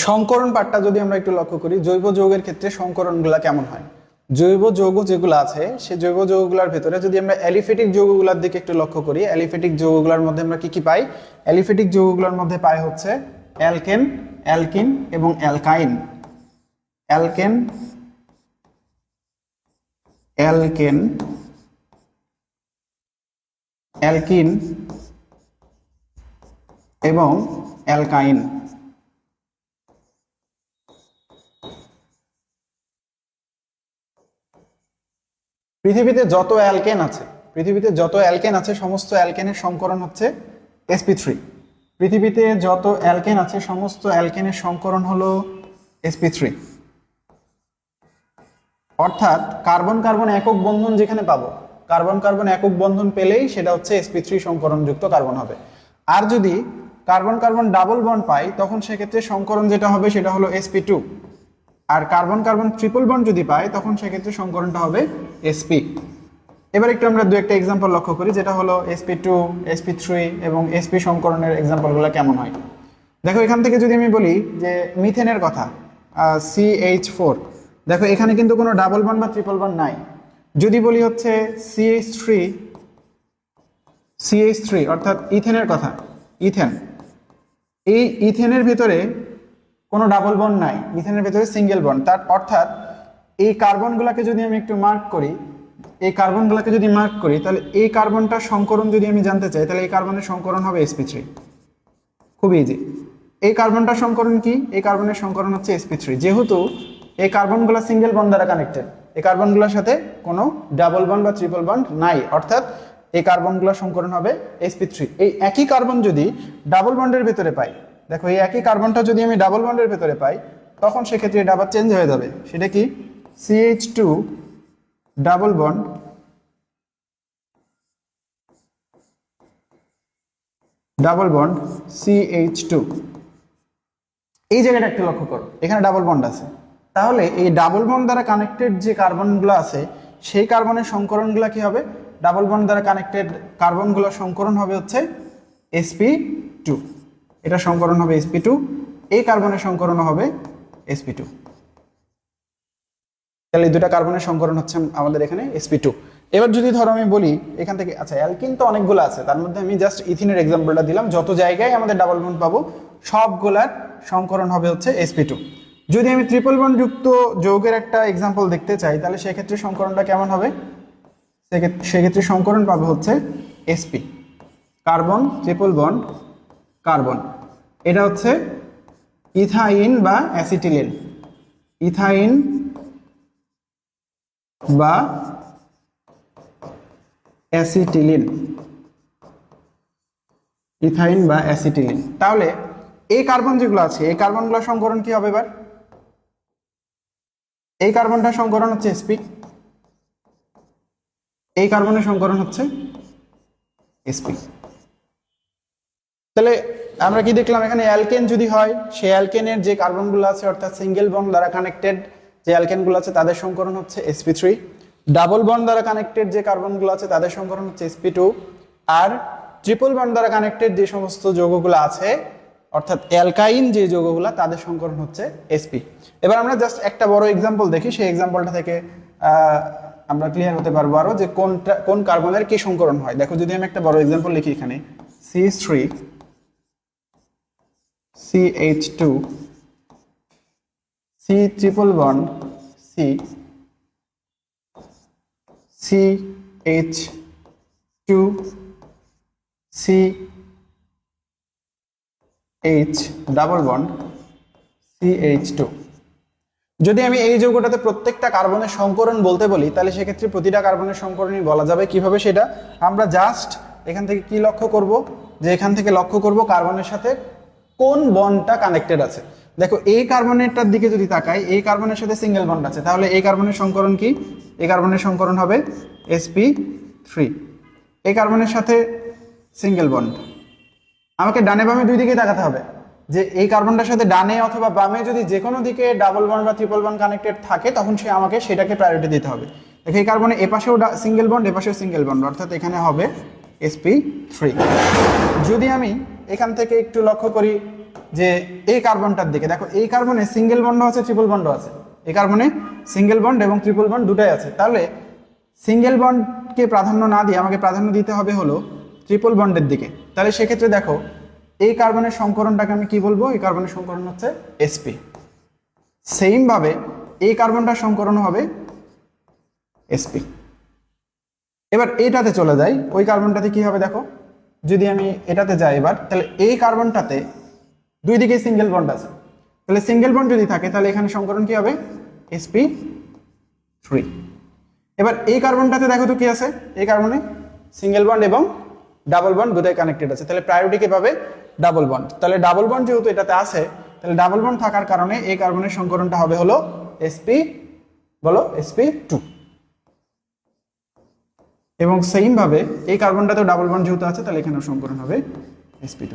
সংকরণ পার্টটা যদি আমরা একটু লক্ষ্য করি, জৈব যৌগের ক্ষেত্রে সংকরণগুলো কেমন হয়। জৈব যৌগ যেগুলো আছে সেই জৈব যৌগগুলোর ভেতরে যদি আমরা অ্যালিফেটিক যৌগগুলোর দিকে একটু লক্ষ্য করি, অ্যালিফেটিক যৌগগুলোর মধ্যে আমরা কি কি পাই? অ্যালিফেটিক যৌগগুলোর মধ্যে পাই হচ্ছে অ্যালকেন, অ্যালকিন এবং অ্যালকাইন। অ্যালকেন, অ্যালকেন, অ্যালকিন এবং অ্যালকাইন। পৃথিবীতে যত অ্যালকেন আছে সমস্ত অ্যালকেনের সংকরণ হচ্ছে sp3। পৃথিবীতে যত অ্যালকেন আছে সমস্ত অ্যালকেনের সংকরণ হলো sp3। অর্থাৎ কার্বন কার্বন একক বন্ধন যেখানে পাবো, কার্বন কার্বন একক বন্ধন পেলেই সেটা হচ্ছে sp3 সংকরণযুক্ত কার্বন হবে। আর যদি কার্বন কার্বন ডাবল বন্ড পাই তখন সেক্ষেত্রে সংকরণ যেটা হবে সেটা হলো sp2। আর কার্বন কার্বন ট্রিপল বন্ড যদি পাই তখন সেক্ষেত্রে সংকরণটা হবে sp। এবার একটু আমরা দু একটা এক্সাম্পল লক্ষ্য করি, যেটা হলো sp2, sp3 এবং sp সংকরণের এক্সাম্পলগুলো কেমন হয়। দেখো এখান থেকে যদি আমি বলি যে মিথেনের কথা, CH4, দেখো এখানে কিন্তু কোনো ডাবল বন্ড বা ট্রিপল বন্ড নাই। যদি বলি হচ্ছে CH3 অর্থাৎ ইথেনের কথা, ইথেন, এই ইথেনের ভেতরে কোনো ডাবল বন্ড নাই, ইথেনের ভেতরে সিঙ্গেল বন্ড। তার অর্থাৎ এই কার্বনগুলোকে যদি আমি একটু মার্ক করি, তাহলে এই কার্বনটার সংকরণ যদি আমি জানতে চাই তাহলে এই কার্বনের সংকরণ হবে sp3। খুব ইজি। এই কার্বনটার সংকরণ কি? এই কার্বনের সংকরণ হচ্ছে sp3। যেহেতু এই কার্বনগুলো সিঙ্গেল বন্ড দ্বারা কানেক্টেড, এই কার্বনগুলোর সাথে কোনো ডাবল বন্ড বা ট্রিপল বন্ড নাই, অর্থাৎ এই কার্বনগুলোর সংকরণ হবে sp3। এই একই কার্বন যদি ডাবল বন্ডের ভেতরে পাই, দেখো এই একই কার্বনটা যদি আমি ডাবল বন্ডের ভেতরে পাই তখন সেক্ষেত্রে এটা আবার চেঞ্জ হয়ে যাবে। সেটা কি? CH2 double bond CH2। এই জায়গাটা একটু লক্ষ্য করো, এখানে ডাবল বন্ড আছে। তাহলে এই ডাবল বন্ড দ্বারা কানেক্টেড যে কার্বনগুলো আছে সেই কার্বনের সংকরণগুলো কি হবে? ডাবল বন্ড দ্বারা কানেক্টেড কার্বনগুলোর সংকরণ হবে হচ্ছে sp2। এটা সংকরণ হবে sp2, এই কার্বনের সংকরণ হবে sp2। তাহলে এই দুটা কার্বনের সংকরণ হচ্ছে আমাদের এখানে sp2। এবার যদি ধরো আমি বলি এখান থেকে, আচ্ছা অ্যালকিন তো অনেকগুলো আছে, তার মধ্যে আমি জাস্ট ইথিনের এক্সাম্পলটা দিলাম। যত জায়গায় আমাদের ডাবল বন্ড পাবো সবগুলার সংকরণ হবে হচ্ছে sp2। যদি আমি ট্রিপল বন্ড যুক্ত যৌগের একটা এক্সাম্পল দেখতে চাই তাহলে সেক্ষেত্রে সংকরণটা কেমন হবে? সেক্ষেত্রে সংকরণ পাবো হচ্ছে sp, carbon triple bond carbon. এটা হচ্ছে ইথাইন বা অ্যাসিটিলিন, ইথাইন বা অ্যাসিটিলিন, ইথাইন বা অ্যাসিটিলিন। তাহলে এই কার্বন যেগুলো আছে এই কার্বনগুলোর সংকরণ কি হবে? এবার এই কার্বনটার সংকরণ হচ্ছে sp, এই কার্বনের সংকরণ হচ্ছে sp। তাহলে আমরা কি দেখলাম? এখানে অ্যালকেন যদি হয় সেই অ্যালকেনের যে কার্বনগুলো আছে অর্থাৎ সিঙ্গেল বন্ড দ্বারা কানেক্টেড যে অ্যালকেনগুলো আছে তাদের সংকরণ হচ্ছে sp3। ডাবল বন্ড দ্বারা কানেক্টেড যে কার্বনগুলো আছে তাদের সংকরণ হচ্ছে sp2। আর ট্রিপল বন্ড দ্বারা কানেক্টেড যে সমস্ত যৌগগুলো আছে অর্থাৎ অ্যালকাইন যে যৌগগুলো তাদের সংকরণ হচ্ছে sp। এবার আমরা জাস্ট একটা বড় এক্সাম্পল দেখি, সেই এক্সাম্পলটা থেকে আমরা ক্লিয়ার হতে পারবো আরো যে কোন কার্বনের কি সংকরণ হয়। দেখো যদি আমি একটা বড় এক্সাম্পল লিখি এখানে, CH3 CH2 C triple bond C CH2 CH double bond CH2। যদি আমি এই যৌগটাতে প্রত্যেকটা কার্বনের সংকরণ বলতে বলি তাহলে সেক্ষেত্রে প্রতিটা কার্বনের সংকরণই বলা যাবে। কিভাবে সেটা? আমরা জাস্ট এখান থেকে কি লক্ষ্য করব, যে এখান থেকে লক্ষ্য করব কার্বনের সাথে কোন বন্ডটা কানেক্টেড আছে। দেখো এই কার্বনেরটার দিকে যদি তাকাই, এই কার্বনের সাথে সিঙ্গেল বন্ড আছে, তাহলে এই কার্বনের সংকরণ কি? এই কার্বনের সংকরণ হবে sp3। এই কার্বনের সাথে সিঙ্গেল বন্ড। আমাকে ডানে বামে দুই দিকে তাকাতে হবে, যে এই কার্বনটার সাথে ডানে অথবা বামে যদি যে কোনো দিকে ডাবল বন্ড বা ট্রিপল বন্ড কানেক্টেড থাকে তখন আমাকে সেটাকে প্রায়োরিটি দিতে হবে। দেখো এই কার্বনে এপাশেও সিঙ্গেল বন্ড, এপাশেও সিঙ্গেল বন্ড, অর্থাৎ এখানে হবে sp3। যদি আমি এখান থেকে একটু লক্ষ্য করি যে এই কার্বনটার দিকে, দেখো এই কার্বনে সিঙ্গেল বন্ডও আছে, ট্রিপল বন্ডও আছে। এই কার্বনে সিঙ্গেল বন্ড এবং ট্রিপল বন্ড দুটাই আছে। তাহলে সিঙ্গেল বন্ডকে প্রাধান্য না দিয়ে আমাকে প্রাধান্য দিতে হবে হলো ট্রিপল বন্ডের দিকে। তাহলে সেক্ষেত্রে দেখো এই কার্বনের সংকরণটাকে আমি কি বলবো? এই কার্বনের সংকরণ হচ্ছে sp। সেম ভাবে এই কার্বনটার সংকরণ হবে sp। এবার এইটাতে চলে যাই, ওই কার্বনটাতে কি হবে দেখো, যদি আমি এটাতে যাই এবার, তাহলে এই কার্বনটাতে দুই দিকে সিঙ্গেল বন্ড আছে। তাহলে সিঙ্গেল বন্ড যদি থাকে তাহলে এখানে সংকরণ কি হবে? sp3। এবার এই কার্বনটাতে দেখো তো কি আছে, এই কার্বনে সিঙ্গেল বন্ড এবং ডাবল বন্ড দুটাই কানেক্টেড আছে। তাহলে প্রায়োরিটি কে পাবে? Double bond. তাহলে ডাবল বন্ড যেহেতু এটাতে আছে, তাহলে ডাবল বন্ড থাকার কারণে এই কার্বনের সংকরণটা হবে হলো sp, বলো sp2। এবং সেম ভাবে এই কার্বনটাতেও ডাবল বন্ড যেহেতু আছে, তাহলে এখানেও সংকরণ হবে sp2।